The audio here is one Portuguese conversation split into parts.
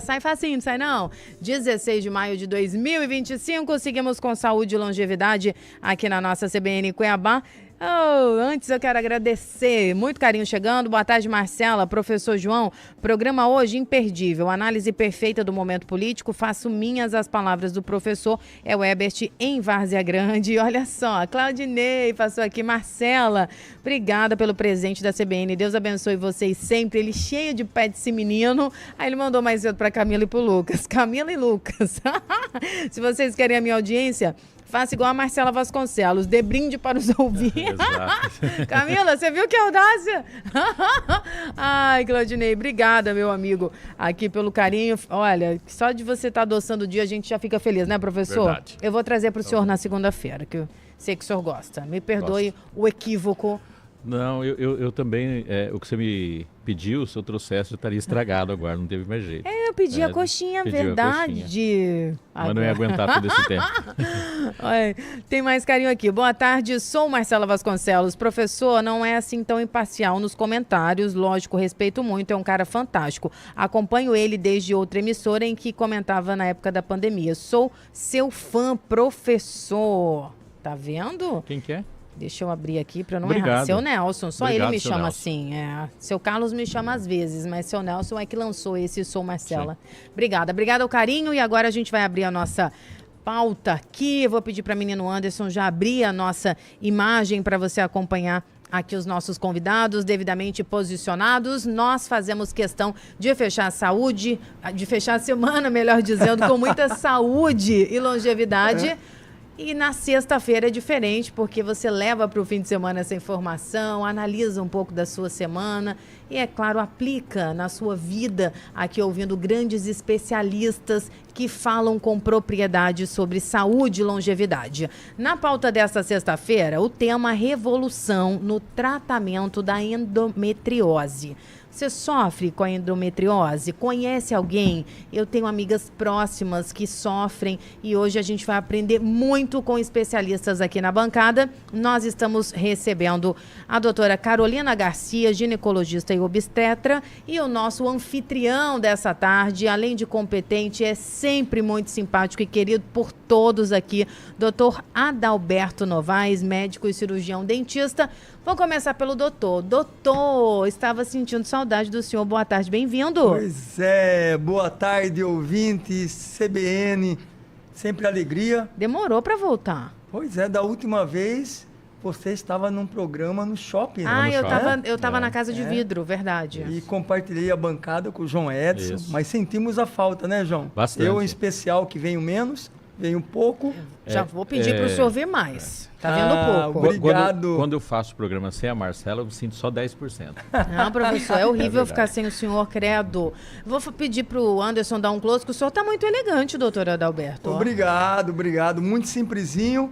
Sai facinho, sai não. 16 de maio de 2025, seguimos com saúde e longevidade aqui na nossa CBN Cuiabá. Antes eu quero agradecer, muito carinho chegando. Boa tarde, Marcela, professor João. Programa hoje imperdível, análise perfeita do momento político. Faço minhas as palavras do professor, é o Ebert em Várzea Grande. Olha só, Claudinei passou aqui, Marcela, obrigada pelo presente da CBN. Deus abençoe vocês sempre. Ele cheio de pé desse menino. Aí ele mandou mais cedo para Camila e pro Lucas. Camila e Lucas. Se vocês querem a minha audiência, faça igual a Marcela Vasconcelos, dê brinde para os ouvintes. Camila, você viu que audácia? Ai, Claudinei, obrigada, meu amigo, aqui pelo carinho. Olha, só de você estar adoçando o dia, a gente já fica feliz, né, professor? Verdade. Eu vou trazer para o senhor na segunda-feira, que eu sei que o senhor gosta. Me perdoe o equívoco. Não, eu também, o que você me pediu, se eu trouxesse, eu estaria estragado agora, não teve mais jeito. Eu pedi a coxinha, verdade. Mas não ia aguentar todo esse tempo. Olha, tem mais carinho aqui. Boa tarde, sou Marcela Vasconcelos. Professor, não é assim tão imparcial nos comentários, lógico, respeito muito, é um cara fantástico. Acompanho ele desde outra emissora em que comentava na época da pandemia. Sou seu fã, professor. Tá vendo? Quem que é? Deixa eu abrir aqui para não Obrigado. errar. Seu Nelson, só Obrigado, ele me seu chama Nelson. assim. Seu Carlos me chama às vezes, mas seu Nelson é que lançou esse Sou Marcela. Obrigada, obrigada ao carinho. E agora a gente vai abrir a nossa pauta aqui. Eu vou pedir para o menino Anderson já abrir a nossa imagem para você acompanhar aqui os nossos convidados devidamente posicionados. Nós fazemos questão de fechar a saúde, de fechar a semana, melhor dizendo, com muita saúde e longevidade. E na sexta-feira é diferente, porque você leva para o fim de semana essa informação, analisa um pouco da sua semana e, é claro, aplica na sua vida, aqui ouvindo grandes especialistas que falam com propriedade sobre saúde e longevidade. Na pauta desta sexta-feira, o tema revolução no tratamento da endometriose. Você sofre com a endometriose? Conhece alguém? Eu tenho amigas próximas que sofrem e hoje a gente vai aprender muito com especialistas aqui na bancada. Nós estamos recebendo a doutora Carolina Garcia, ginecologista e obstetra, e o nosso anfitrião dessa tarde, além de competente, é sempre muito simpático e querido por todos aqui, doutor Adalberto Novaes, médico e cirurgião dentista. Vamos começar pelo doutor. Doutor, estava sentindo saudade do senhor. Boa tarde, bem-vindo. Pois é, boa tarde, ouvintes, CBN, sempre alegria. Demorou para voltar. Pois é, da última vez você estava num programa no shopping, Ah, né? eu tava na Casa de Vidro, verdade. E compartilhei a bancada com o João Edson, Isso. mas sentimos a falta, né, João? Bastante. Eu, em especial, que venho menos, venho pouco. Já vou pedir para o senhor vir mais. Tá vendo pouco. Obrigado. Quando eu faço o programa sem a Marcela, eu sinto só 10%. Não, professor, é horrível verdade. ficar sem o senhor, credo. Vou pedir para o Anderson dar um close, que o senhor tá muito elegante, doutor Adalberto. ó. Obrigado. Muito simplesinho,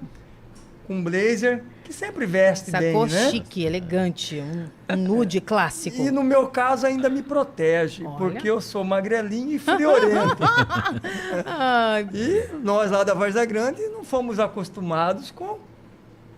com blazer, que sempre veste Essa bem, cor né? chique, elegante, um nude clássico. E no meu caso ainda me protege, Olha. porque eu sou magrelinho e friorento. Ai, E nós lá da Várzea Grande não fomos acostumados com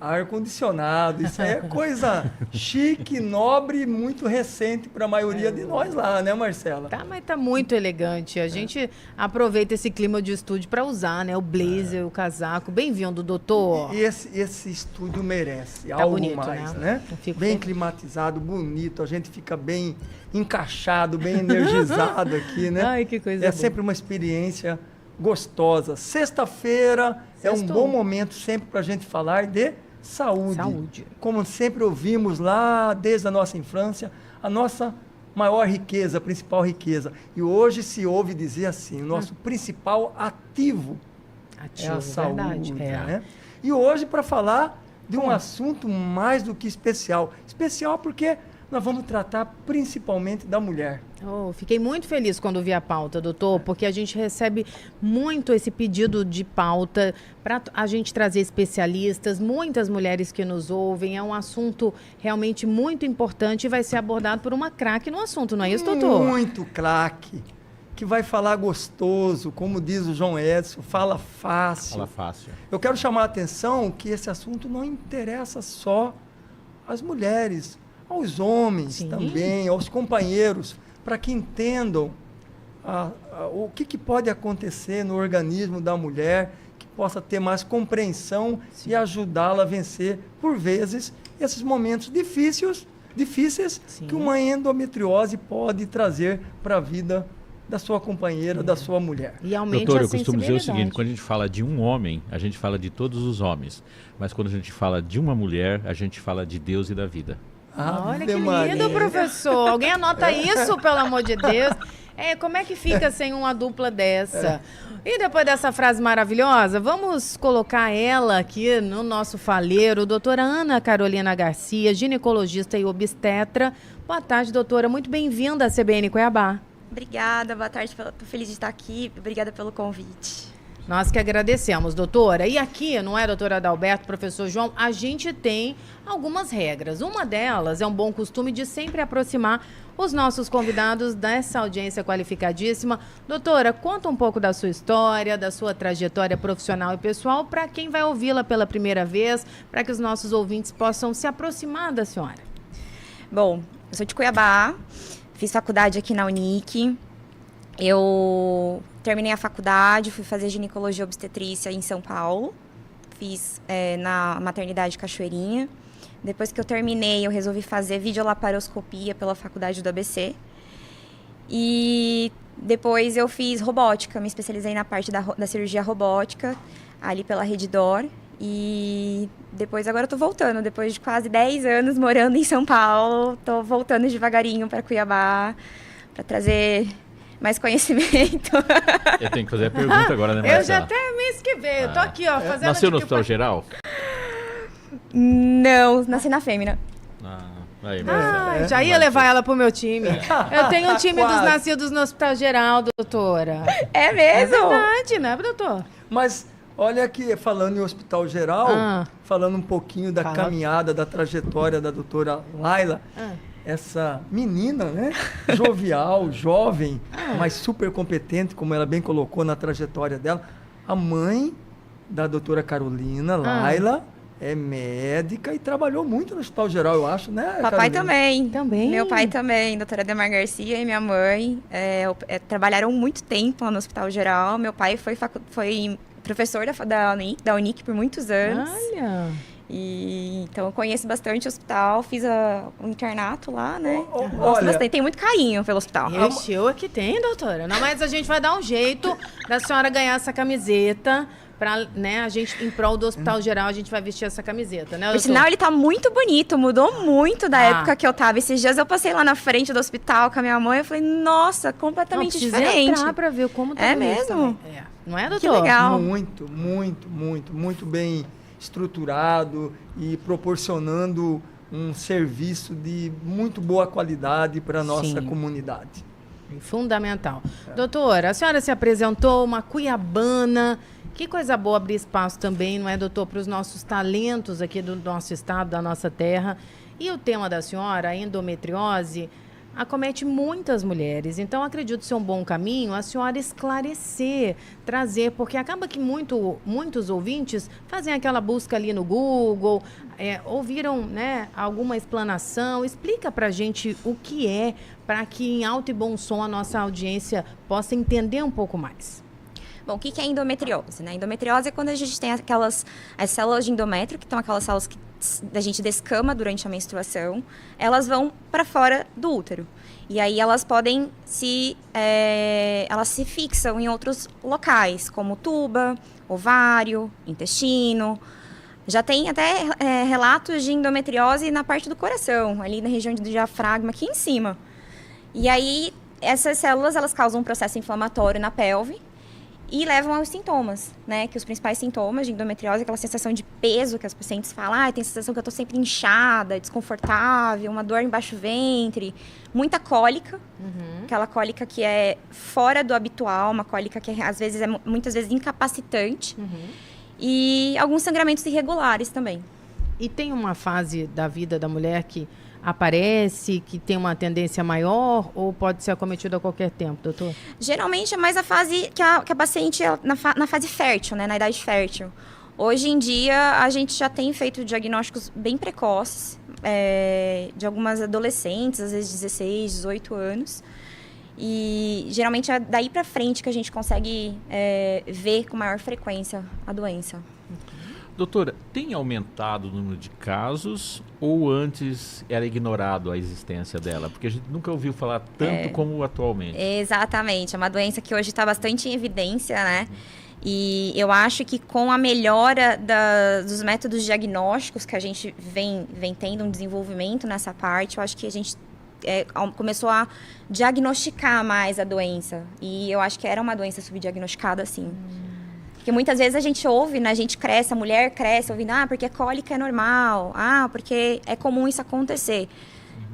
ar-condicionado. Isso aí é coisa chique, nobre e muito recente para a maioria de nós lá, né, Marcela? tá, mas tá muito elegante. A gente aproveita esse clima de estúdio para usar, né? O blazer, o casaco. Bem-vindo, doutor. E esse estúdio merece Tá algo bonito, mais, né? né? Eu fico Bem feliz. climatizado, bonito, a gente fica bem encaixado, bem energizado aqui, né? Ai, que coisa É boa. sempre uma experiência gostosa. Sexta-feira é um Sextou. bom momento sempre para a gente falar de saúde. Saúde. Como sempre ouvimos lá desde a nossa infância, a nossa maior riqueza, a principal riqueza. E hoje se ouve dizer assim, o nosso principal ativo é Ativo, a saúde. verdade. Né? E hoje para falar de um assunto mais do que especial. Especial porque nós vamos tratar principalmente da mulher. Oh, fiquei muito feliz quando vi a pauta, doutor, porque a gente recebe muito esse pedido de pauta para a gente trazer especialistas, muitas mulheres que nos ouvem. É um assunto realmente muito importante e vai ser abordado por uma craque no assunto, não é isso, doutor? Muito craque, que vai falar gostoso, como diz o João Edson, fala fácil. Fala fácil. Eu quero chamar a atenção que esse assunto não interessa só às mulheres, aos homens Sim. também, aos companheiros, para que entendam o que pode acontecer no organismo da mulher, que possa ter mais compreensão e ajudá-la a vencer, por vezes, esses momentos difíceis que uma endometriose pode trazer para a vida da sua companheira, da sua mulher. E aumente Doutor, a eu costumo dizer o seguinte, sensibilidade. quando a gente fala de um homem, a gente fala de todos os homens. Mas quando a gente fala de uma mulher, a gente fala de Deus e da vida. Olha que Ave Maria. lindo, professor. Alguém anota isso, pelo amor de Deus. Como é que fica sem uma dupla dessa? E depois dessa frase maravilhosa, vamos colocar ela aqui no nosso faleiro, doutora Ana Carolina Garcia, ginecologista e obstetra. Boa tarde, doutora. Muito bem-vinda à CBN Cuiabá. Obrigada, boa tarde, estou feliz de estar aqui, obrigada pelo convite. Nós que agradecemos, doutora. E aqui, não é, doutora Adalberto, professor João, a gente tem algumas regras. Uma delas é um bom costume de sempre aproximar os nossos convidados dessa audiência qualificadíssima. Doutora, conta um pouco da sua história, da sua trajetória profissional e pessoal, para quem vai ouvi-la pela primeira vez, para que os nossos ouvintes possam se aproximar da senhora. Bom, eu sou de Cuiabá, fiz faculdade aqui na Unic. Eu terminei a faculdade, fui fazer ginecologia e obstetrícia em São Paulo. Fiz na maternidade Cachoeirinha. Depois que eu terminei, eu resolvi fazer videolaparoscopia pela faculdade do ABC. E depois eu fiz robótica, me especializei na parte da cirurgia robótica, ali pela Redditor. E depois, agora eu tô voltando, depois de quase 10 anos morando em São Paulo, tô voltando devagarinho para Cuiabá, para trazer mais conhecimento. Eu tenho que fazer a pergunta agora, né, Marcela? Eu já até mês que vem, eu tô aqui, ó, fazendo... Nasceu no aqui Hospital Geral? Não, nasci na Fêmea. Aí, Marcela. Já ia levar ela pro meu time. Eu tenho um time dos nascidos no Hospital Geral, doutora. É mesmo? É verdade, né, doutor? Mas olha aqui, falando em Hospital Geral, falando um pouquinho da caminhada, da trajetória da doutora Laila, essa menina, né, jovial, jovem, mas super competente, como ela bem colocou na trajetória dela, a mãe da doutora Carolina, Laila, é médica e trabalhou muito no Hospital Geral, eu acho, né, Papai Carolina? Também. Meu pai também, doutora Ademar Garcia e minha mãe trabalharam muito tempo lá no Hospital Geral. Meu pai foi professor da Unic por muitos anos. Olha! Então eu conheço bastante o hospital, fiz um internato lá, né? Olha, bastante, tenho muito carinho pelo hospital. Eu aqui tem, doutora. Não, mas a gente vai dar um jeito da senhora ganhar essa camiseta. Né, a gente, em prol do Hospital Geral, a gente vai vestir essa camiseta, né, doutor? Por sinal, ele tá muito bonito, mudou muito da época que eu tava. Esses dias eu passei lá na frente do hospital com a minha mãe, eu falei, nossa, completamente diferente. Entrar pra ver como tá É bonito mesmo? também. Não é, doutor? Que legal. Muito bem estruturado e proporcionando um serviço de muito boa qualidade para a nossa comunidade. Fundamental. Doutora, a senhora se apresentou uma cuiabana. Que coisa boa abrir espaço também, não é, doutor, para os nossos talentos aqui do nosso estado, da nossa terra. E o tema da senhora, a endometriose, acomete muitas mulheres. Então, acredito ser um bom caminho a senhora esclarecer, trazer, porque acaba que muitos ouvintes fazem aquela busca ali no Google, ouviram, né, alguma explanação. Explica pra gente o que é, para que em alto e bom som a nossa audiência possa entender um pouco mais. Bom, o que é endometriose, né? Endometriose é quando a gente tem as células de endométrio, que são aquelas células que a gente descama durante a menstruação, elas vão para fora do útero. E aí elas podem elas se fixam em outros locais, como tuba, ovário, intestino. Já tem até relatos de endometriose na parte do coração, ali na região do diafragma, aqui em cima. E aí essas células, elas causam um processo inflamatório na pelve, e levam aos sintomas, né? Que os principais sintomas de endometriose é aquela sensação de peso que as pacientes falam. Tem a sensação que eu tô sempre inchada, desconfortável, uma dor embaixo do ventre, muita cólica, aquela cólica que é fora do habitual, uma cólica que muitas vezes incapacitante, e alguns sangramentos irregulares também. E tem uma fase da vida da mulher que aparece, que tem uma tendência maior, ou pode ser acometida a qualquer tempo, doutor? Geralmente é mais a fase que a paciente, na fase fértil, né, na idade fértil. Hoje em dia, a gente já tem feito diagnósticos bem precoces, de algumas adolescentes, às vezes 16, 18 anos. E geralmente é daí para frente que a gente consegue ver com maior frequência a doença. Doutora, tem aumentado o número de casos ou antes era ignorado a existência dela? Porque a gente nunca ouviu falar tanto como atualmente. Exatamente, é uma doença que hoje está bastante em evidência, né? E eu acho que com a melhora dos métodos diagnósticos que a gente vem tendo um desenvolvimento nessa parte, eu acho que a gente começou a diagnosticar mais a doença. E eu acho que era uma doença subdiagnosticada, sim. Porque muitas vezes a gente ouve, né? A gente cresce, a mulher cresce ouvindo, porque cólica é normal, porque é comum isso acontecer.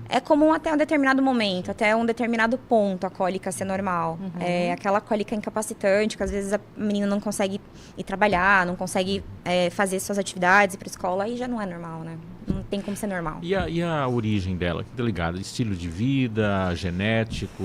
É comum até um determinado momento, até um determinado ponto a cólica ser normal. É aquela cólica incapacitante, que às vezes a menina não consegue ir trabalhar, não consegue fazer suas atividades, ir para a escola, aí já não é normal, né? Não tem como ser normal. E a origem dela? Que tá ligado? Estilo de vida, genético,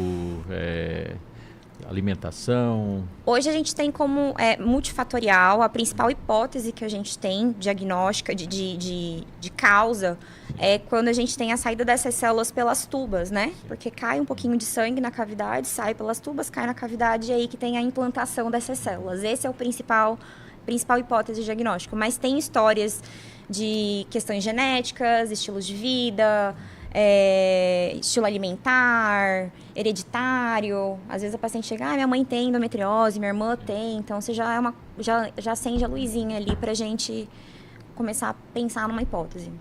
alimentação? Hoje a gente tem como multifatorial, a principal hipótese que a gente tem, diagnóstica de causa, é quando a gente tem a saída dessas células pelas tubas, né? Porque cai um pouquinho de sangue na cavidade, sai pelas tubas, cai na cavidade, e aí que tem a implantação dessas células. Esse é o principal hipótese de diagnóstico. Mas tem histórias de questões genéticas, estilos de vida, estilo alimentar, hereditário. Às vezes a paciente chega, minha mãe tem endometriose, minha irmã tem, então você já acende a luzinha ali pra gente começar a pensar numa hipótese.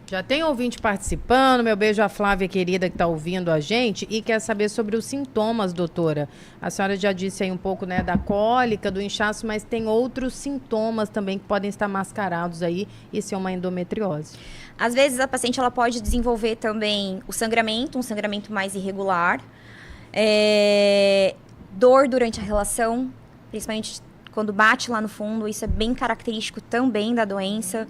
Já tem ouvinte participando, meu beijo à Flávia querida que está ouvindo a gente e quer saber sobre os sintomas, doutora. A senhora já disse aí um pouco, né, da cólica, do inchaço, mas tem outros sintomas também que podem estar mascarados aí e ser uma endometriose. Às vezes a paciente ela pode desenvolver também um sangramento mais irregular, dor durante a relação, principalmente quando bate lá no fundo, isso é bem característico também da doença.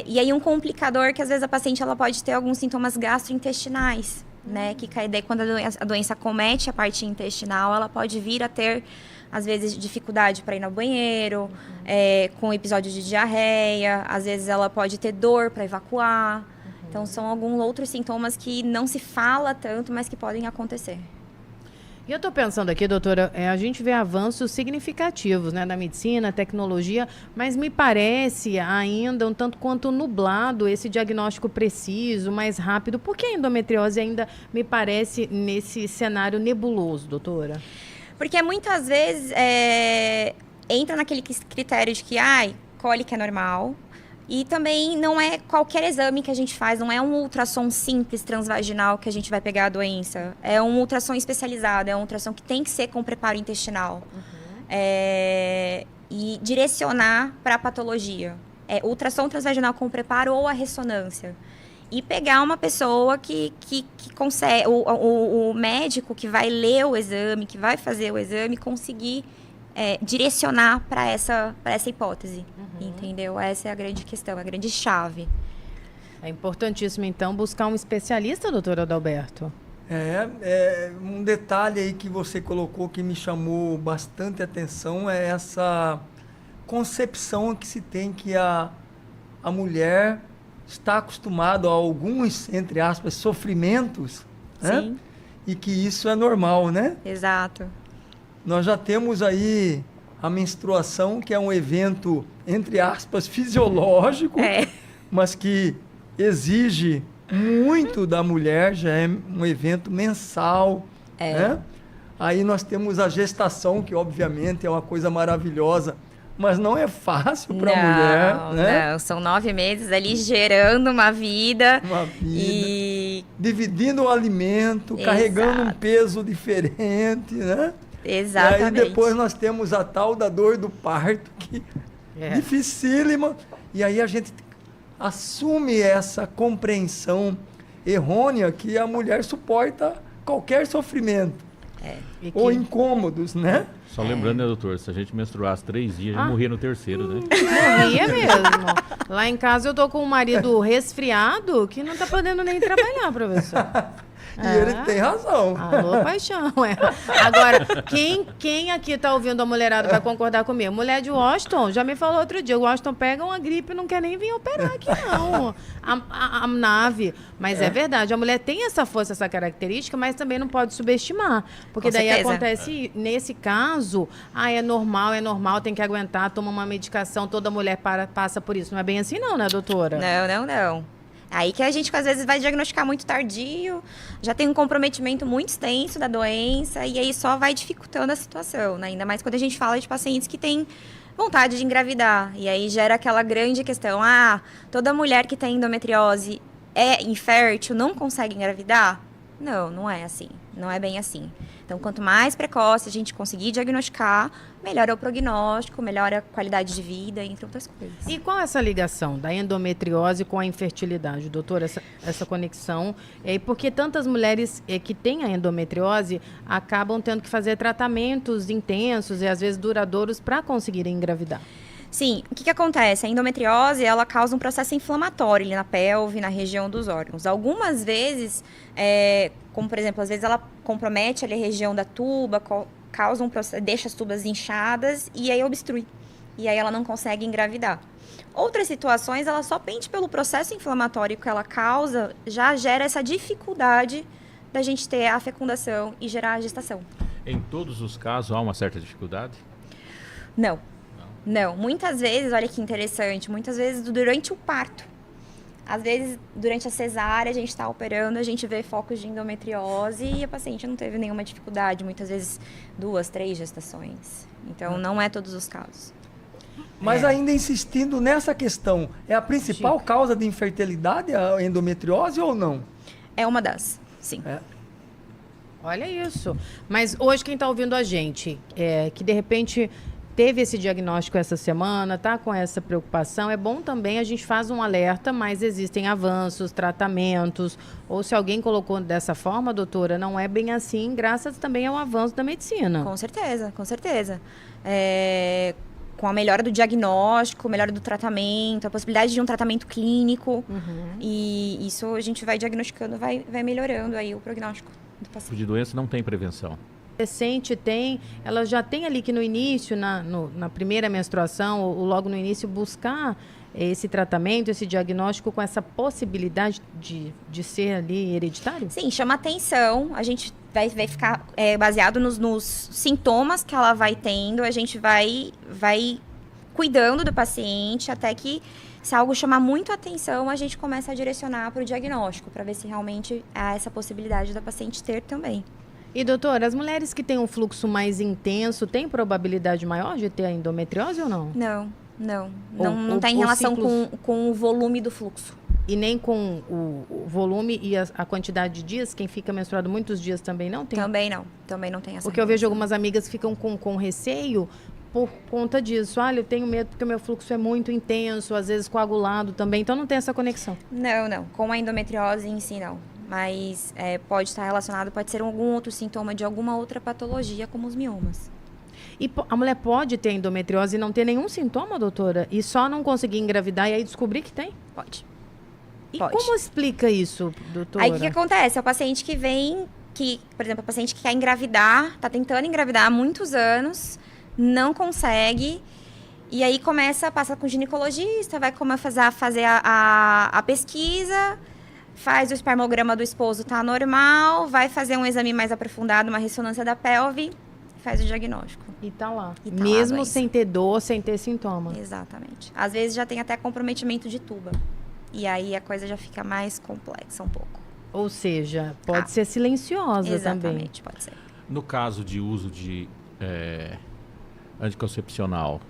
E aí um complicador que às vezes a paciente ela pode ter alguns sintomas gastrointestinais, né? Que daí quando a doença acomete a parte intestinal, ela pode vir a ter, às vezes, dificuldade para ir no banheiro, com episódio de diarreia, às vezes ela pode ter dor para evacuar. Então são alguns outros sintomas que não se fala tanto, mas que podem acontecer. E eu estou pensando aqui, doutora, a gente vê avanços significativos, né, da medicina, tecnologia, mas me parece ainda um tanto quanto nublado esse diagnóstico preciso, mais rápido. Por que a endometriose ainda me parece nesse cenário nebuloso, doutora? Porque muitas vezes entra naquele critério de que, cólica é normal. E também não é qualquer exame que a gente faz, não é um ultrassom simples transvaginal que a gente vai pegar a doença. É um ultrassom especializado, é um ultrassom que tem que ser com preparo intestinal. E direcionar para a patologia. Ultrassom transvaginal com preparo ou a ressonância. E pegar uma pessoa que consegue, o médico que vai ler o exame, que vai fazer o exame, conseguir direcionar para essa hipótese, entendeu? Essa é a grande questão, a grande chave. É importantíssimo, então, buscar um especialista, doutor Adalberto. Um detalhe aí que você colocou que me chamou bastante atenção é essa concepção que se tem que a mulher está acostumada a alguns, entre aspas, sofrimentos, né? E que isso é normal, né? Exato. Nós já temos aí a menstruação, que é um evento, entre aspas, fisiológico, mas que exige muito da mulher, já é um evento mensal. Né? Aí nós temos a gestação, que obviamente é uma coisa maravilhosa, mas não é fácil para a mulher. Né? Não, são 9 meses ali gerando uma vida. E dividindo o alimento, carregando um peso diferente, né? Exatamente. E aí depois nós temos a tal da dor do parto, que é dificílima. E aí a gente assume essa compreensão errônea que a mulher suporta qualquer sofrimento. Ou incômodos, né? Só lembrando, né, doutor, se a gente menstruasse 3 dias, já morria no terceiro, né? Morria mesmo. Lá em casa eu tô com um marido resfriado que não tá podendo nem trabalhar, professor. E ele tem razão. Alô, paixão. Agora, quem aqui tá ouvindo a mulherada vai concordar comigo? Mulher de Washington, já me falou outro dia, o Washington pega uma gripe e não quer nem vir operar aqui, não. A nave. Mas é verdade, a mulher tem essa força, essa característica, mas também não pode subestimar. Porque Com daí certeza. acontece, nesse caso, é normal, tem que aguentar, toma uma medicação, toda mulher passa por isso. Não é bem assim não, né, doutora? Não. Aí que a gente, às vezes, vai diagnosticar muito tardio, já tem um comprometimento muito extenso da doença, e aí só vai dificultando a situação, né? Ainda mais quando a gente fala de pacientes que têm vontade de engravidar. E aí gera aquela grande questão, toda mulher que tem endometriose é infértil, não consegue engravidar? Não é assim. Não é bem assim. Então, quanto mais precoce a gente conseguir diagnosticar, melhora o prognóstico, melhora a qualidade de vida, entre outras coisas. E qual é essa ligação da endometriose com a infertilidade, doutora? Essa conexão? E por que tantas mulheres que têm a endometriose acabam tendo que fazer tratamentos intensos e às vezes duradouros para conseguirem engravidar? Sim, o que acontece? A endometriose, ela causa um processo inflamatório ali na pelve, na região dos órgãos. Algumas vezes, como por exemplo, às vezes ela compromete ali a região da tuba, causa um processo, deixa as tubas inchadas e aí obstrui. E aí ela não consegue engravidar. Outras situações, ela somente pelo processo inflamatório que ela causa, já gera essa dificuldade da gente ter a fecundação e gerar a gestação. Em todos os casos há uma certa dificuldade? Não, muitas vezes, olha que interessante, muitas vezes durante o parto. Às vezes, durante a cesárea, a gente está operando, a gente vê focos de endometriose e a paciente não teve nenhuma dificuldade. Muitas vezes, 2, 3 gestações. Então, não é todos os casos. Mas ainda insistindo nessa questão, é a principal causa de infertilidade a endometriose ou não? É uma das, sim. Olha isso. Mas hoje quem está ouvindo a gente, que de repente teve esse diagnóstico essa semana, tá com essa preocupação, é bom também a gente faz um alerta, mas existem avanços, tratamentos, ou se alguém colocou dessa forma, doutora, não é bem assim, graças também ao avanço da medicina. Com certeza. Com a melhora do diagnóstico, melhora do tratamento, a possibilidade de um tratamento clínico. E isso a gente vai diagnosticando, vai melhorando aí o prognóstico do paciente. O tipo de doença não tem prevenção. Adolescente ela já tem ali que no início, na primeira menstruação, ou logo no início, buscar esse tratamento, esse diagnóstico com essa possibilidade de ser ali hereditário? Sim, chama atenção, a gente vai ficar baseado nos sintomas que ela vai tendo, a gente vai cuidando do paciente até que, se algo chamar muito atenção, a gente começa a direcionar para o diagnóstico, para ver se realmente há essa possibilidade da paciente ter também. E, doutora, as mulheres que têm um fluxo mais intenso, têm probabilidade maior de ter a endometriose ou não? Não tem relação com o volume do fluxo. E nem com o volume e a quantidade de dias? Quem fica menstruado muitos dias também não tem? Também não tem essa Porque eu vejo algumas amigas que ficam com receio por conta disso. Olha, eu tenho medo porque o meu fluxo é muito intenso, às vezes coagulado também, então não tem essa conexão. Não. Com a endometriose em si, não. Mas pode estar relacionado, pode ser algum outro sintoma de alguma outra patologia, como os miomas. E a mulher pode ter endometriose e não ter nenhum sintoma, doutora? E só não conseguir engravidar e aí descobrir que tem? Pode. E como explica isso, doutora? Aí o que acontece? É o paciente que vem, por exemplo, a paciente que quer engravidar, está tentando engravidar há muitos anos, não consegue, e aí passa com o ginecologista, vai começar a fazer a pesquisa, faz o espermograma do esposo, tá normal, vai fazer um exame mais aprofundado, uma ressonância da pelve, faz o diagnóstico. E tá lá. E tá mesmo lá, sem ter dor, sem ter sintoma. Exatamente. Às vezes já tem até comprometimento de tuba. E aí a coisa já fica mais complexa um pouco. Ou seja, pode ser silenciosa também. Exatamente, pode ser. No caso de uso de anticoncepcional,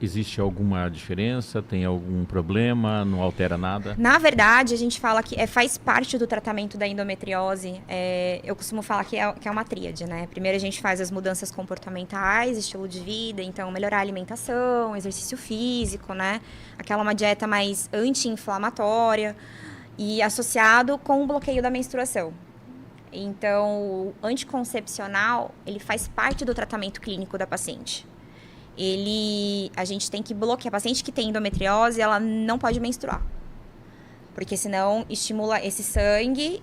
existe alguma diferença? Tem algum problema? Não altera nada? Na verdade, a gente fala que faz parte do tratamento da endometriose. Eu costumo falar que é uma tríade, né? Primeiro a gente faz as mudanças comportamentais, estilo de vida, então melhorar a alimentação, exercício físico, né? Aquela uma dieta mais anti-inflamatória e associado com o bloqueio da menstruação. Então, o anticoncepcional, ele faz parte do tratamento clínico da paciente. A gente tem que bloquear. A paciente que tem endometriose, ela não pode menstruar. Porque senão estimula esse sangue,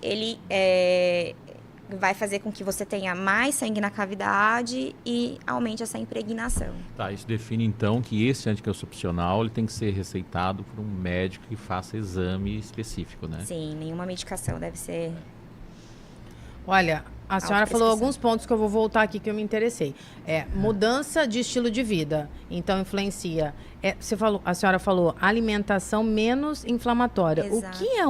vai fazer com que você tenha mais sangue na cavidade e aumente essa impregnação. Tá, isso define então que esse anticoncepcional ele tem que ser receitado por um médico que faça exame específico, né? Sim, nenhuma medicação deve ser... Olha, a senhora falou prescrição. alguns pontos que eu vou voltar aqui que eu me interessei. Mudança de estilo de vida. Então, influencia. A senhora falou alimentação menos inflamatória. Exato. O que é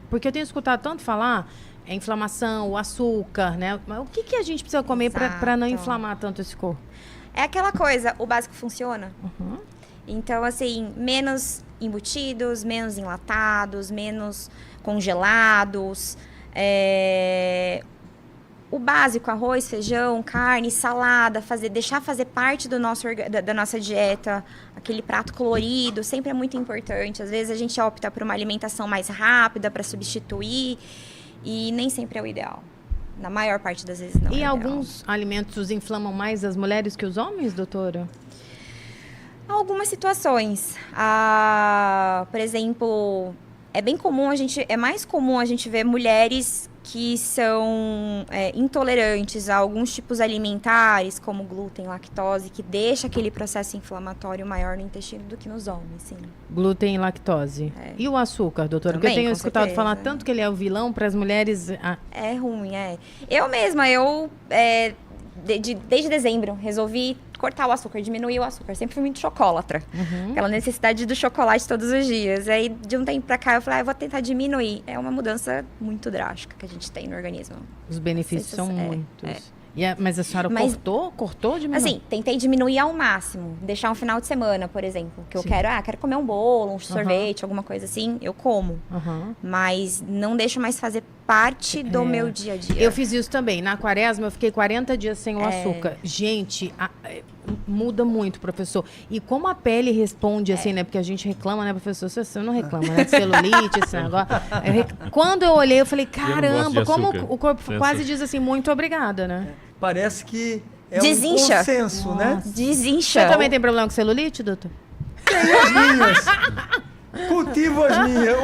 porque eu tenho escutado tanto falar inflamação, o açúcar, né? Mas o que a gente precisa comer para não Exato. inflamar tanto esse corpo? É aquela coisa, o básico funciona. Uhum. Então, assim, menos embutidos, menos enlatados, menos congelados. O básico, arroz, feijão, carne, salada, deixar fazer parte do da nossa dieta, aquele prato colorido, sempre é muito importante. Às vezes a gente opta por uma alimentação mais rápida para substituir e nem sempre é o ideal. Na maior parte das vezes não é o ideal. Alguns alimentos inflamam mais as mulheres que os homens, doutora? Algumas situações. Por exemplo, é mais comum a gente ver mulheres que são intolerantes a alguns tipos alimentares, como glúten, lactose, que deixa aquele processo inflamatório maior no intestino do que nos homens, sim. Glúten e lactose. E o açúcar, doutora? Porque eu Também, tenho com escutado certeza. falar tanto que ele é o vilão para as mulheres. É ruim, Eu mesma, desde dezembro, resolvi cortar o açúcar, diminuir o açúcar. Sempre fui muito chocolatra. Aquela necessidade do chocolate todos os dias. Aí, de um tempo pra cá, eu falei, eu vou tentar diminuir. É uma mudança muito drástica que a gente tem no organismo. Os benefícios são muitos. Mas a senhora cortou, diminuiu? Assim, tentei diminuir ao máximo. Deixar um final de semana, por exemplo. Que eu quero comer um bolo, um sorvete, alguma coisa assim. Eu como. Mas não deixo mais fazer parte do meu dia a dia. Eu fiz isso também. Na quaresma, eu fiquei 40 dias sem o açúcar. Gente, muda muito, professor. E como a pele responde assim, né? Porque a gente reclama, né, professor? Você não reclama, né? De celulite, esse negócio. Quando eu olhei, eu falei, caramba, como o corpo quase diz assim, muito obrigada, né? Parece que é Desincha. um consenso, né? Desincha. Você também tem problema com celulite, doutor? Tem as minhas. Cultivo as minhas.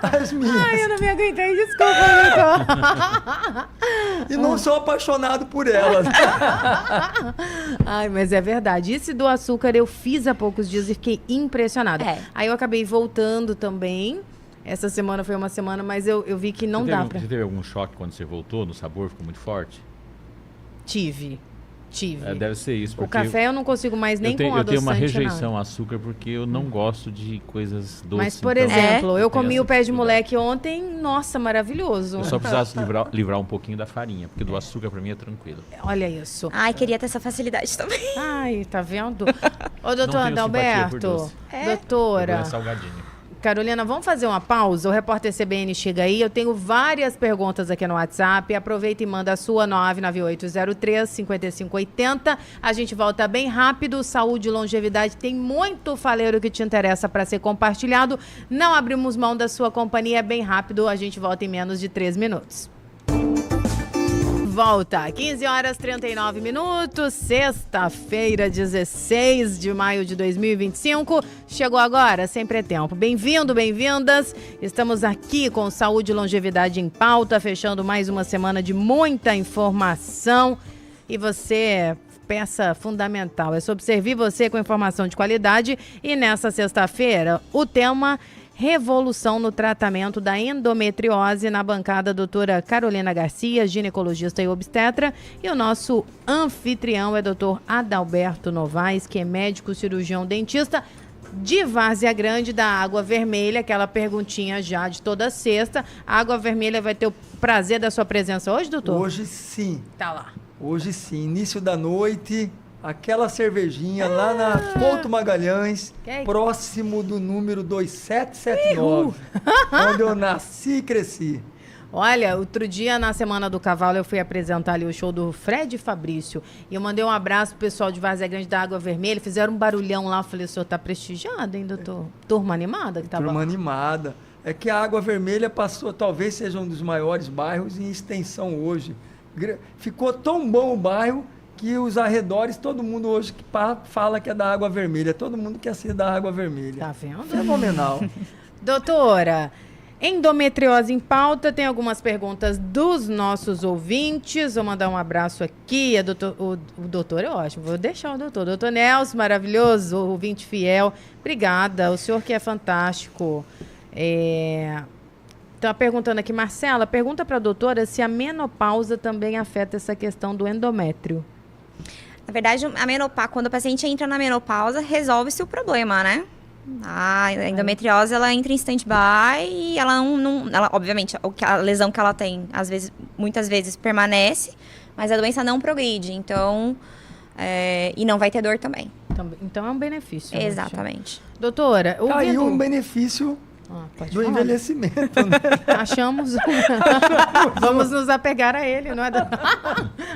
As minhas. Ai, eu não me aguentei, desculpa, doutor. E não sou apaixonado por elas. Ai, mas é verdade. Esse do açúcar eu fiz há poucos dias e fiquei impressionada. Aí eu acabei voltando também. Essa semana foi uma semana, mas eu vi que não dá pra... Você teve algum choque quando você voltou? No sabor ficou muito forte? Tive. Deve ser isso. O café eu não consigo mais nem com adoçante. Eu tenho uma rejeição ao açúcar porque eu não gosto de coisas doces. Mas, por exemplo, eu comi o pé de moleque ontem. Nossa, maravilhoso. Eu só precisasse livrar um pouquinho da farinha, porque do açúcar pra mim é tranquilo. Olha isso. Ai, queria ter essa facilidade também. Ai, tá vendo? Ô, doutor Adalberto, doutora... É salgadinho. Carolina, vamos fazer uma pausa? O repórter CBN chega aí. Eu tenho várias perguntas aqui no WhatsApp. Aproveita e manda a sua 99803-5580. A gente volta bem rápido. Saúde e longevidade tem muito faleiro que te interessa para ser compartilhado. Não abrimos mão da sua companhia. É bem rápido. A gente volta em menos de 3 minutos. Volta, 15 horas 39 minutos, sexta-feira, 16 de maio de 2025. Chegou agora, sempre é tempo. Bem-vindo, bem-vindas. Estamos aqui com Saúde e Longevidade em Pauta, fechando mais uma semana de muita informação. E você, peça fundamental, é sobre servir você com informação de qualidade. E nessa sexta-feira, o tema... Revolução no tratamento da endometriose, na bancada a doutora Carolina Garcia, ginecologista e obstetra, e o nosso anfitrião é doutor Adalberto Novaes, que é médico cirurgião dentista de Várzea Grande, da Água Vermelha, aquela perguntinha já de toda sexta. A Água Vermelha vai ter o prazer da sua presença hoje, doutor? Hoje sim. Tá lá. Hoje sim, início da noite... Aquela cervejinha lá na Couto Magalhães, próximo do número 2779, onde eu nasci e cresci. Olha, outro dia na Semana do Cavalo eu fui apresentar ali o show do Fred Fabrício e eu mandei um abraço pro pessoal de Várzea Grande da Água Vermelha, fizeram um barulhão lá, eu falei, o senhor tá prestigiado, hein, doutor? Turma animada que tava Turma lá. animada. É que a Água Vermelha passou, talvez seja um dos maiores bairros em extensão hoje. Ficou tão bom o bairro que os arredores, todo mundo hoje que fala que é da Água Vermelha. Todo mundo quer ser da Água Vermelha. Tá vendo? Fenomenal. Doutora, Endometriose em pauta, tem algumas perguntas dos nossos ouvintes. Vou mandar um abraço aqui. O doutor é ótimo, vou deixar o doutor. Doutor Nelson, maravilhoso, ouvinte fiel. Obrigada, o senhor que é fantástico. Tá perguntando aqui, Marcela, pergunta para a doutora se a menopausa também afeta essa questão do endométrio. Na verdade, quando o paciente entra na menopausa, resolve-se o problema, né? A endometriose, ela entra em stand-by e ela obviamente, a lesão que ela tem, muitas vezes permanece, mas a doença não progride, então, e não vai ter dor também. Então é um benefício. Exatamente. Doutora, Aí um benefício do envelhecimento, né? Achamos. Vamos nos apegar a ele, não é?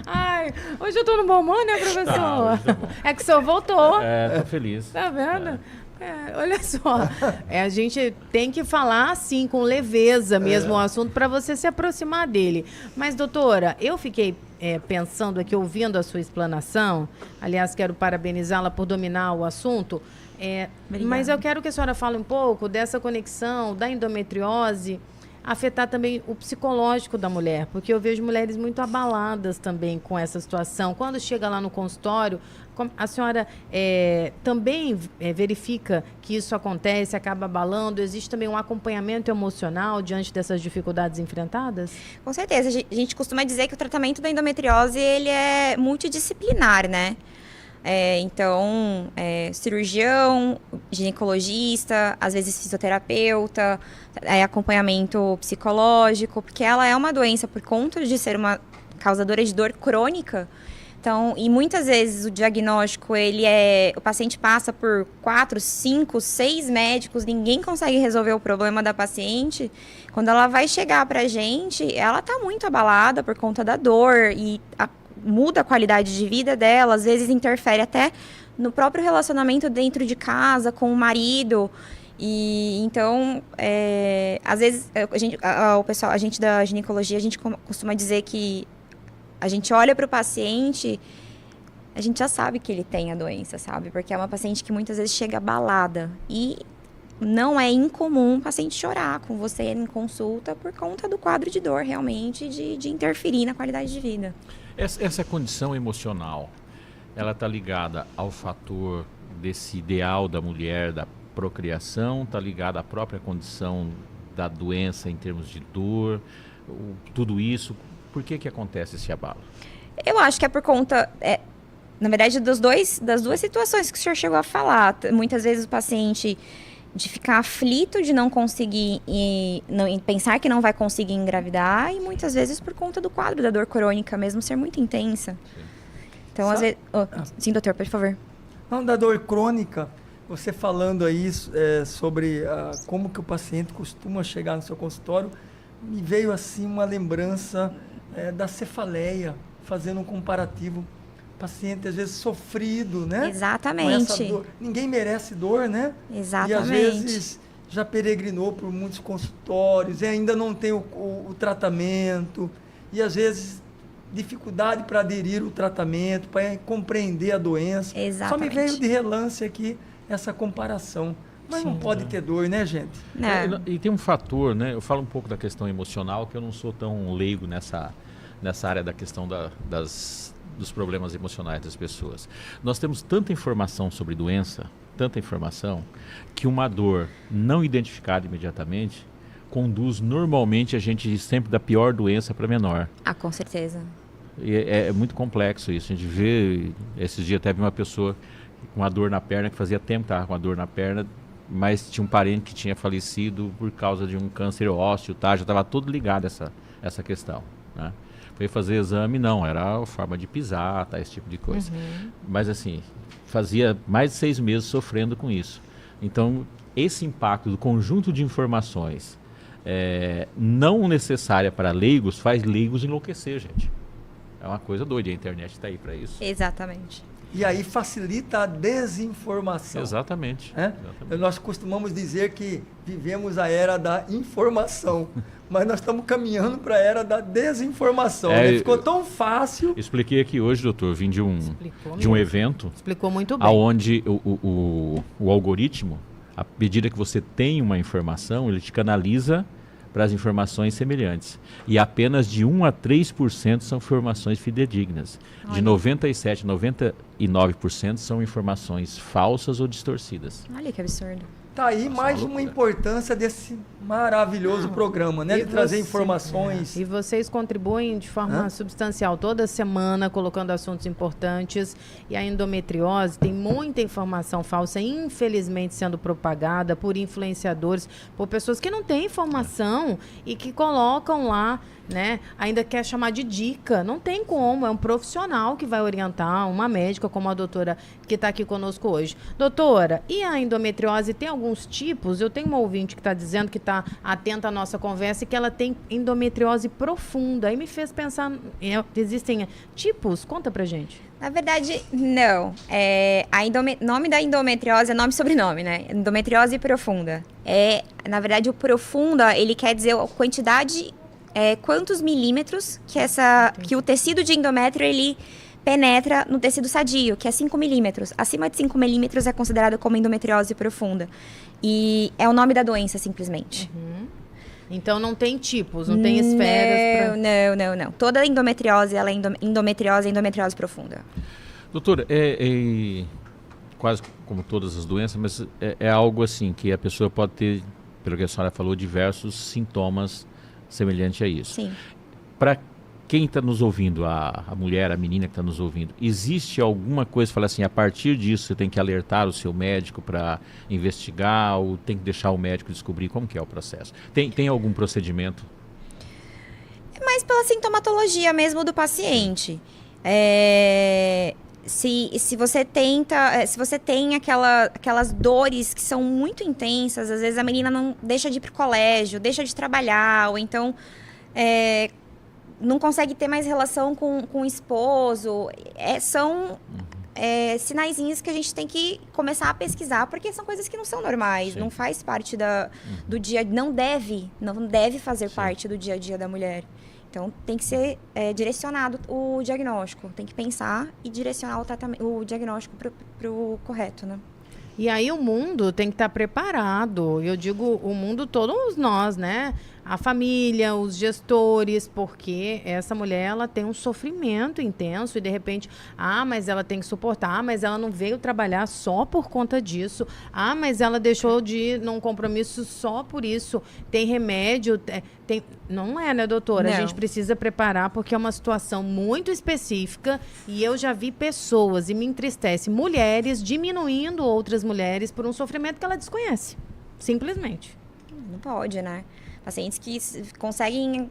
Ai, hoje eu tô no bom humor, né, professor? É que o senhor voltou. Tô feliz. Tá vendo? Olha só, a gente tem que falar assim, com leveza mesmo o assunto, para você se aproximar dele. Mas, doutora, eu fiquei pensando aqui, ouvindo a sua explanação, aliás, quero parabenizá-la por dominar o assunto, mas eu quero que a senhora fale um pouco dessa conexão da endometriose afetar também o psicológico da mulher, porque eu vejo mulheres muito abaladas também com essa situação. Quando chega lá no consultório, a senhora também verifica que isso acontece, acaba abalando? Existe também um acompanhamento emocional diante dessas dificuldades enfrentadas? Com certeza. A gente costuma dizer que o tratamento da endometriose ele é multidisciplinar, né? Então, cirurgião, ginecologista, às vezes fisioterapeuta, acompanhamento psicológico, porque ela é uma doença por conta de ser uma causadora de dor crônica. Então, e muitas vezes o diagnóstico, o paciente passa por 4, 5, 6 médicos, ninguém consegue resolver o problema da paciente. Quando ela vai chegar pra gente, ela tá muito abalada por conta da dor e muda a qualidade de vida dela, às vezes interfere até no próprio relacionamento dentro de casa, com o marido. E então, às vezes, a gente da ginecologia, a gente costuma dizer que a gente olha para o paciente, a gente já sabe que ele tem a doença, sabe? Porque é uma paciente que muitas vezes chega abalada. E não é incomum o paciente chorar com você em consulta por conta do quadro de dor, realmente, de interferir na qualidade de vida. Essa condição emocional, ela está ligada ao fator desse ideal da mulher, da procriação, está ligada à própria condição da doença em termos de dor, tudo isso. Por que acontece esse abalo? Eu acho que é por conta, na verdade, das duas situações que o senhor chegou a falar. Muitas vezes o paciente de ficar aflito de não conseguir, pensar que não vai conseguir engravidar, e muitas vezes por conta do quadro da dor crônica mesmo ser muito intensa. Sim. Então, às vezes... sim, doutor, por favor. Não, da dor crônica, você falando aí sobre como que o paciente costuma chegar no seu consultório, me veio assim uma lembrança da cefaleia, fazendo um comparativo. Paciente, às vezes, sofrido, né? Exatamente. Ninguém merece dor, né? Exatamente. E, às vezes, já peregrinou por muitos consultórios e ainda não tem o tratamento. E, às vezes, dificuldade para aderir ao tratamento, para compreender a doença. Exatamente. Só me veio de relance aqui essa comparação. Mas não pode ter dor, né, gente? E tem um fator, né? Eu falo um pouco da questão emocional, que eu não sou tão leigo nessa área da questão dos problemas emocionais das pessoas. Nós temos tanta informação sobre doença, tanta informação, que uma dor não identificada imediatamente conduz normalmente a gente sempre da pior doença para menor. Com certeza. E é muito complexo isso. A gente vê, esses dias até vi uma pessoa com uma dor na perna, que fazia tempo que estava com uma dor na perna, mas tinha um parente que tinha falecido por causa de um câncer ósseo, já estava tudo ligado essa questão, né? Foi fazer exame, não, era a forma de pisar, esse tipo de coisa. Uhum. Mas assim, fazia mais de 6 meses sofrendo com isso. Então, esse impacto do conjunto de informações não necessária para leigos, faz leigos enlouquecer, gente. É uma coisa doida, a internet está aí para isso. Exatamente. E aí facilita a desinformação. Exatamente. Exatamente. Nós costumamos dizer que vivemos a era da informação, mas nós estamos caminhando para a era da desinformação. Ficou tão fácil. Expliquei aqui hoje, doutor, vim de um evento. Explicou muito bem. Onde o algoritmo, à medida que você tem uma informação, ele te canaliza para as informações semelhantes. E apenas de 1 a 3% são informações fidedignas. De 97% a 99% são informações falsas ou distorcidas. Olha que absurdo. Tá aí mais uma importância desse maravilhoso programa, né? E De trazer você- informações. E vocês contribuem de forma substancial toda semana, colocando assuntos importantes. E a endometriose tem muita informação falsa, infelizmente, sendo propagada por influenciadores, por pessoas que não têm informação e que colocam lá, né? Ainda quer chamar de dica. Não tem como. É um profissional que vai orientar, uma médica como a doutora que está aqui conosco hoje. Doutora, e a endometriose tem alguns tipos? Eu tenho uma ouvinte que está dizendo que está atenta à nossa conversa e que ela tem endometriose profunda. Aí me fez pensar, existem tipos? Conta pra gente. Na verdade, não. Nome da endometriose é nome e sobrenome, né? Endometriose profunda. Na verdade, o profunda, ele quer dizer a quantidade, quantos milímetros que o tecido de endométrio, ele penetra no tecido sadio, que é 5 milímetros. Acima de 5 milímetros é considerado como endometriose profunda. E é o nome da doença, simplesmente. Então não tem tipos, não tem esferas. Não. Toda endometriose, ela é endometriose profunda. Doutora, quase como todas as doenças, mas é algo assim que a pessoa pode ter, pelo que a senhora falou, diversos sintomas semelhantes a isso. Sim. Para quem está nos ouvindo, a mulher, a menina que está nos ouvindo, existe alguma coisa, fala assim, a partir disso você tem que alertar o seu médico para investigar ou tem que deixar o médico descobrir como que é o processo? Tem algum procedimento? É mais pela sintomatologia mesmo do paciente. Se você tem aquelas dores que são muito intensas, às vezes a menina não deixa de ir pro colégio, deixa de trabalhar, ou então não consegue ter mais relação com o esposo. São sinaizinhos que a gente tem que começar a pesquisar, porque são coisas que não são normais, Sim. não faz parte do dia, não deve fazer parte do dia a dia da mulher. Então, tem que ser direcionado o diagnóstico. Tem que pensar e direcionar o diagnóstico para o correto, né? E aí o mundo tem que estar preparado. Eu digo o mundo, todos nós, né? A família, os gestores, porque essa mulher, ela tem um sofrimento intenso e de repente, mas ela tem que suportar, mas ela não veio trabalhar só por conta disso, mas ela deixou de ir num compromisso só por isso. Tem remédio, não é, né, doutora? Não. A gente precisa preparar porque é uma situação muito específica e eu já vi pessoas, e me entristece, mulheres diminuindo outras mulheres por um sofrimento que ela desconhece. Simplesmente. Não pode, né? Pacientes que conseguem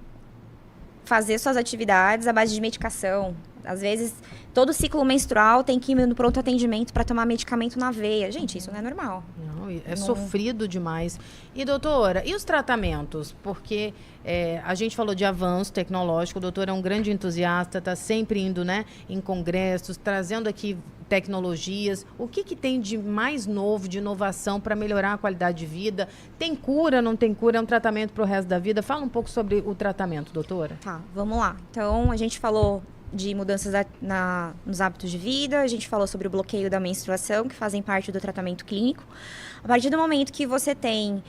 fazer suas atividades à base de medicação. Às vezes, todo ciclo menstrual tem que ir no pronto atendimento para tomar medicamento na veia. Gente, isso não é normal. Não, sofrido demais. E, doutora, e os tratamentos? Porque a gente falou de avanço tecnológico, o doutor é um grande entusiasta, está sempre indo, né, em congressos, trazendo aqui tecnologias. O que tem de mais novo, de inovação para melhorar a qualidade de vida? Tem cura, não tem cura? É um tratamento para o resto da vida? Fala um pouco sobre o tratamento, doutora. Tá, vamos lá. Então, a gente falou de mudanças nos hábitos de vida, a gente falou sobre o bloqueio da menstruação, que fazem parte do tratamento clínico. A partir do momento que você tem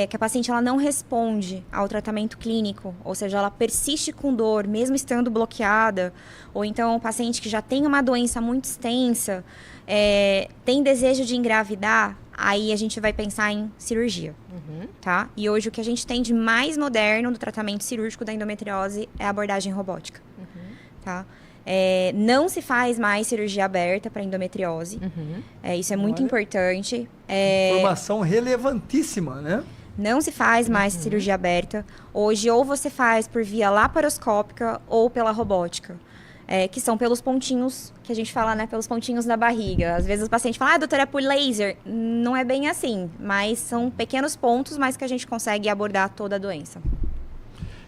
que a paciente ela não responde ao tratamento clínico, ou seja, ela persiste com dor, mesmo estando bloqueada, ou então o paciente que já tem uma doença muito extensa, tem desejo de engravidar, aí a gente vai pensar em cirurgia, tá? E hoje o que a gente tem de mais moderno do tratamento cirúrgico da endometriose é a abordagem robótica. Tá? Não se faz mais cirurgia aberta para endometriose. Isso é muito importante. Informação relevantíssima, né? Não se faz mais cirurgia aberta. Hoje, ou você faz por via laparoscópica ou pela robótica. Que são pelos pontinhos, que a gente fala, né? Pelos pontinhos na barriga. Às vezes o paciente fala, doutora, é por laser. Não é bem assim, mas são pequenos pontos, mas que a gente consegue abordar toda a doença.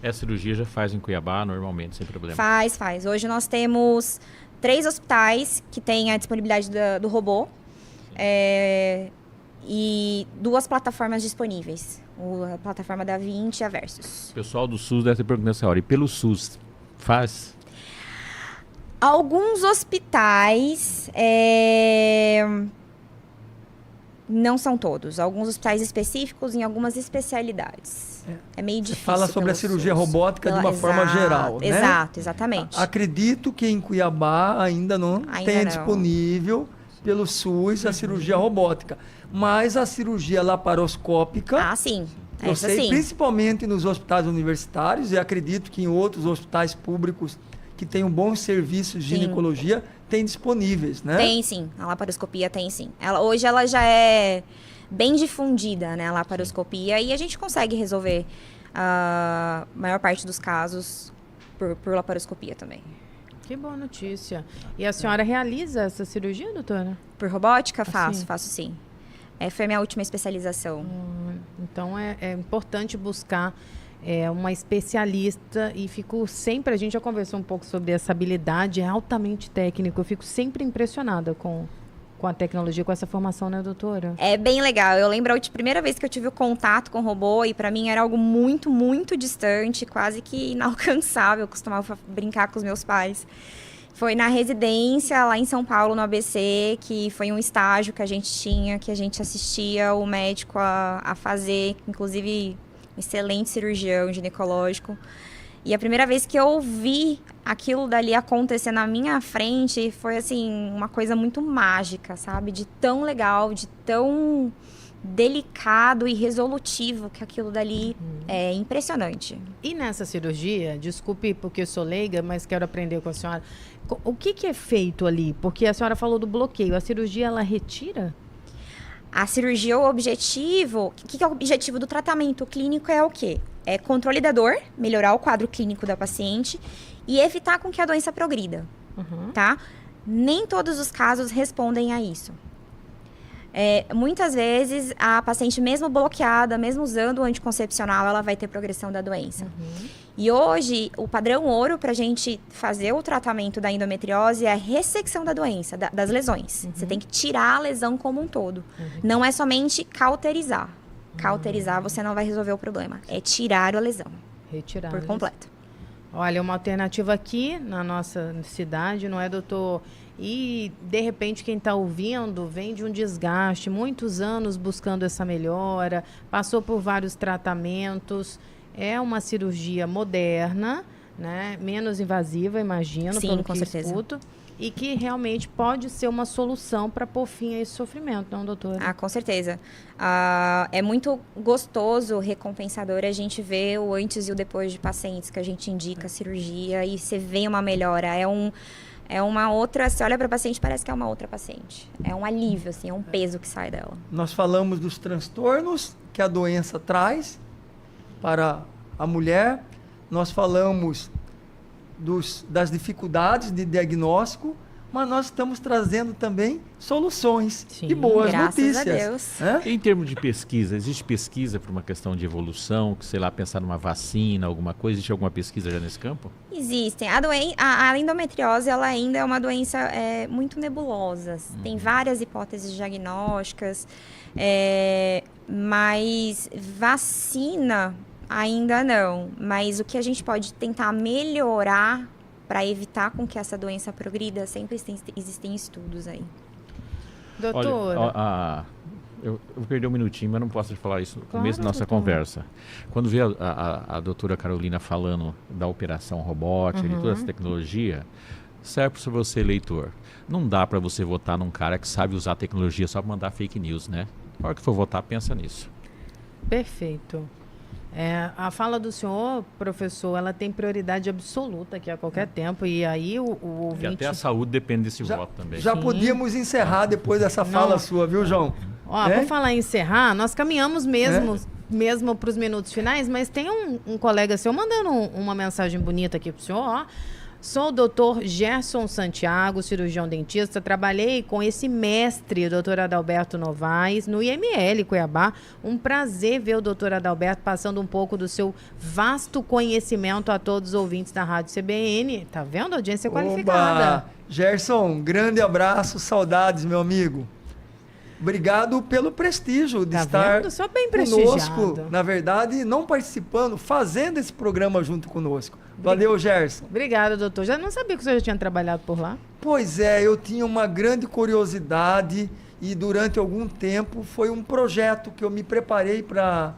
Essa cirurgia já faz em Cuiabá, normalmente, sem problema? Faz. Hoje nós temos 3 hospitais que têm a disponibilidade do robô e 2 plataformas disponíveis. A plataforma da 20 e a Versus. O pessoal do SUS deve ter perguntado essa hora. E pelo SUS, faz? Alguns hospitais Não são todos. Alguns hospitais específicos em algumas especialidades. É meio difícil. Você fala sobre a pelo cirurgia SUS. robótica de uma forma geral, né? Exato, exatamente. Acredito que em Cuiabá ainda não tenha não. disponível pelo SUS a cirurgia robótica. Mas a cirurgia laparoscópica, Sim. eu Essa sei, sim. principalmente nos hospitais universitários, e acredito que em outros hospitais públicos que tenham bons serviços de ginecologia, tem disponíveis, né? Tem sim, a laparoscopia tem sim. Hoje ela já é bem difundida, né, a laparoscopia, e a gente consegue resolver a maior parte dos casos por laparoscopia também. Que boa notícia. E a senhora realiza essa cirurgia, doutora? Por robótica, Assim. faço sim. Foi a minha última especialização. Então é importante buscar uma especialista e fico sempre, a gente já conversou um pouco sobre essa habilidade, é altamente técnico, eu fico sempre impressionada com a tecnologia, com essa formação, né, doutora? É bem legal. Eu lembro a primeira vez que eu tive o contato com o robô e para mim era algo muito, muito distante, quase que inalcançável. Eu costumava brincar com os meus pais. Foi na residência lá em São Paulo, no ABC, que foi um estágio que a gente tinha, que a gente assistia o médico a fazer, inclusive um excelente cirurgião ginecológico. E a primeira vez que eu vi aquilo dali acontecer na minha frente foi, assim, uma coisa muito mágica, sabe? De tão legal, de tão delicado e resolutivo que aquilo dali é impressionante. E nessa cirurgia, desculpe porque eu sou leiga, mas quero aprender com a senhora, o que é feito ali? Porque a senhora falou do bloqueio, a cirurgia ela retira? A cirurgia, o objetivo... O que é o objetivo do tratamento clínico é o quê? É controle da dor, melhorar o quadro clínico da paciente e evitar com que a doença progrida, tá? Nem todos os casos respondem a isso. Muitas vezes, a paciente, mesmo bloqueada, mesmo usando o anticoncepcional, ela vai ter progressão da doença. E hoje, o padrão ouro para a gente fazer o tratamento da endometriose é a ressecção da doença, das lesões. Você tem que tirar a lesão como um todo. Não é somente cauterizar. Cauterizar, você não vai resolver o problema. É tirar a lesão. Retirar. Por completo. Olha, uma alternativa aqui na nossa cidade, não é, doutor? E, de repente, quem está ouvindo vem de um desgaste, muitos anos buscando essa melhora, passou por vários tratamentos. É uma cirurgia moderna, né? Menos invasiva, imagino, Sim, pelo com que certeza. escuto. E que realmente pode ser uma solução para pôr fim a esse sofrimento, não, doutora? Com certeza. É muito gostoso, recompensador a gente ver o antes e o depois de pacientes que a gente indica a cirurgia e você vê uma melhora. É uma outra, você olha para a paciente, parece que é uma outra paciente. É um alívio, assim, é um peso que sai dela. Nós falamos dos transtornos que a doença traz para a mulher, nós falamos das dificuldades de diagnóstico, mas nós estamos trazendo também soluções e boas Graças notícias. a Deus. Né? Em termos de pesquisa, existe pesquisa para uma questão de evolução, que, sei lá, pensar numa vacina, alguma coisa? Existe alguma pesquisa já nesse campo? Existem. A endometriose ela ainda é uma doença muito nebulosa. Tem várias hipóteses diagnósticas, mas vacina ainda não. Mas o que a gente pode tentar melhorar para evitar com que essa doença progrida, sempre existem estudos aí. Doutora. Olha, eu vou perder um minutinho, mas não posso te falar isso no Claro, começo da nossa doutora. conversa. Quando vê a doutora Carolina falando da operação robótica, de toda essa tecnologia, serve para você, leitor. Não dá para você votar num cara que sabe usar a tecnologia só para mandar fake news, né? Na hora que for votar, pensa nisso. Perfeito. A fala do senhor, professor, ela tem prioridade absoluta aqui a qualquer tempo. E aí o E ouvinte... até a saúde depende desse voto também. Já podíamos encerrar depois dessa fala sua, viu, João? Ó, por falar em encerrar, nós caminhamos mesmo para os minutos finais, mas tem um colega seu mandando uma mensagem bonita aqui para o senhor, ó. Sou o doutor Gerson Santiago, cirurgião dentista. Trabalhei com esse mestre, doutor Adalberto Novaes, no IML Cuiabá. Um prazer ver o doutor Adalberto passando um pouco do seu vasto conhecimento a todos os ouvintes da Rádio CBN. Tá vendo? Audiência qualificada. Oba! Gerson, um grande abraço, saudades, meu amigo. Obrigado pelo prestígio de Tá estar vendo? Só bem conosco, prestigiado. na verdade, não participando, fazendo esse programa junto conosco. Valeu, Gerson. Obrigada, doutor. Já não sabia que o senhor já tinha trabalhado por lá. Pois é, eu tinha uma grande curiosidade e durante algum tempo foi um projeto que eu me preparei para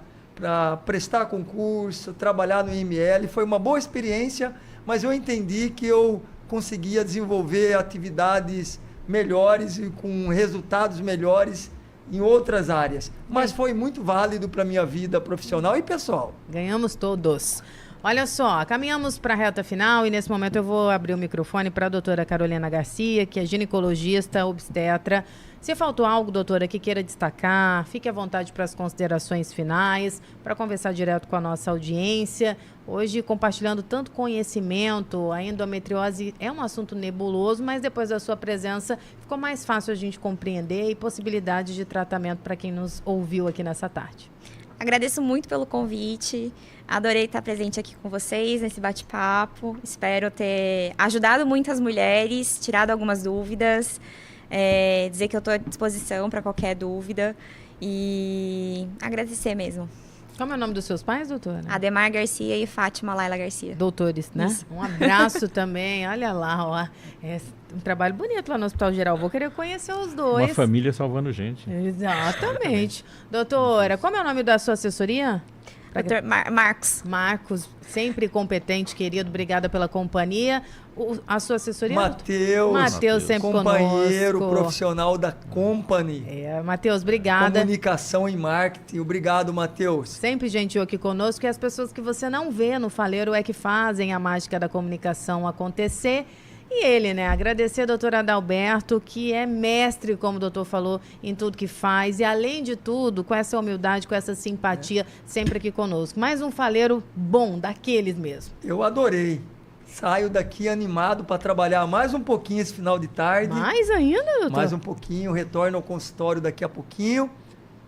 prestar concurso, trabalhar no IML. Foi uma boa experiência, mas eu entendi que eu conseguia desenvolver atividades melhores e com resultados melhores em outras áreas. Mas foi muito válido para a minha vida profissional e pessoal. Ganhamos todos. Olha só, caminhamos para a reta final e nesse momento eu vou abrir o microfone para a doutora Carolina Garcia, que é ginecologista, obstetra. Se faltou algo, doutora, que queira destacar, fique à vontade para as considerações finais, para conversar direto com a nossa audiência. Hoje, compartilhando tanto conhecimento, a endometriose é um assunto nebuloso, mas depois da sua presença ficou mais fácil a gente compreender e possibilidades de tratamento para quem nos ouviu aqui nessa tarde. Agradeço muito pelo convite, adorei estar presente aqui com vocês nesse bate-papo. Espero ter ajudado muitas mulheres, tirado algumas dúvidas, dizer que eu estou à disposição para qualquer dúvida e agradecer mesmo. Como é o nome dos seus pais, doutora? Ademar Garcia e Fátima Laila Garcia. Doutores, né? Isso. Um abraço também, olha lá, ó. É um trabalho bonito lá no Hospital Geral. Vou querer conhecer os dois. Uma família salvando gente. Exatamente. Doutora, como é o nome da sua assessoria? Dr. Marcos. Marcos, sempre competente, querido. Obrigada pela companhia. A sua assessoria? Matheus, sempre companheiro conosco. Profissional da Company. Matheus, obrigada. Comunicação e marketing. Obrigado, Matheus. Sempre gentil aqui conosco. E as pessoas que você não vê no Faleiro é que fazem a mágica da comunicação acontecer. E ele, né? Agradecer a doutora Adalberto, que é mestre, como o doutor falou, em tudo que faz. E, além de tudo, com essa humildade, com essa simpatia, sempre aqui conosco. Mais um faleiro bom, daqueles mesmo. Eu adorei. Saio daqui animado para trabalhar mais um pouquinho esse final de tarde. Mais ainda, doutor? Mais um pouquinho. Retorno ao consultório daqui a pouquinho.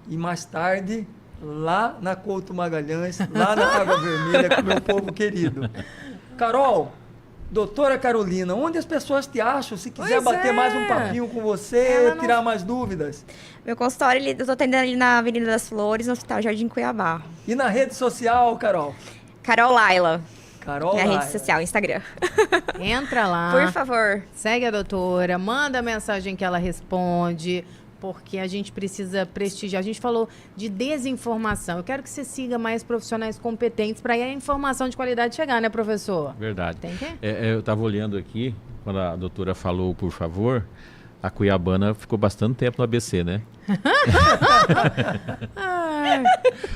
E mais tarde, lá na Couto Magalhães, lá na Água Vermelha, com meu povo querido. Carol... Doutora Carolina, onde as pessoas te acham? Se quiser bater mais um papinho com você, tirar mais dúvidas. Meu consultório, eu estou atendendo ali na Avenida das Flores, no Hospital Jardim Cuiabá. E na rede social, Carol? Carol Laila. Carol na Laila. rede social, Instagram. Entra lá. Por favor. Segue a doutora, manda a mensagem que ela responde, porque a gente precisa prestigiar. A gente falou de desinformação. Eu quero que você siga mais profissionais competentes para a informação de qualidade chegar, né, professor? Verdade. Tem que? Eu estava olhando aqui, quando a doutora falou, por favor, a cuiabana ficou bastante tempo no ABC, né?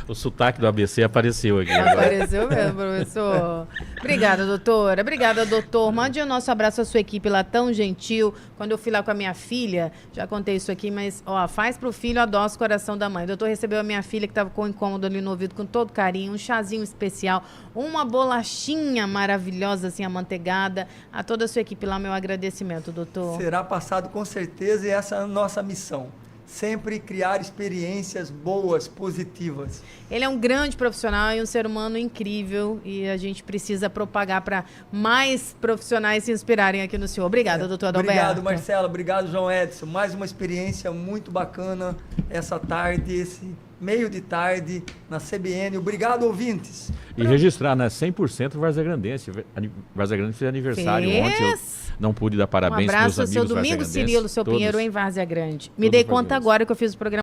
O sotaque do ABC apareceu aqui. Apareceu mesmo, professor. Obrigada, doutora. Obrigada, doutor. Mande o nosso abraço à sua equipe lá, tão gentil. Quando eu fui lá com a minha filha, já contei isso aqui, mas, ó, faz pro filho, adoça o coração da mãe. O doutor recebeu a minha filha, que estava com incômodo ali no ouvido, com todo carinho, um chazinho especial, uma bolachinha maravilhosa, assim, amanteigada. A toda a sua equipe lá, meu agradecimento, doutor. Será passado com certeza, e essa é a nossa missão. Sempre criar experiências boas, positivas. Ele é um grande profissional e um ser humano incrível e a gente precisa propagar para mais profissionais se inspirarem aqui no senhor. Obrigada, doutor Adalberto. Obrigado, Marcela. Obrigado, João Edson. Mais uma experiência muito bacana essa tarde, esse meio de tarde na CBN. Obrigado, ouvintes. E registrar, né? 100% Várzea Grandense. Várzea Grande fez aniversário ontem. Eu não pude dar parabéns para meus amigos um abraço ao seu Domingo Cirilo, seu Pinheiro, em Várzea Grande. Me dei conta agora que eu fiz o programa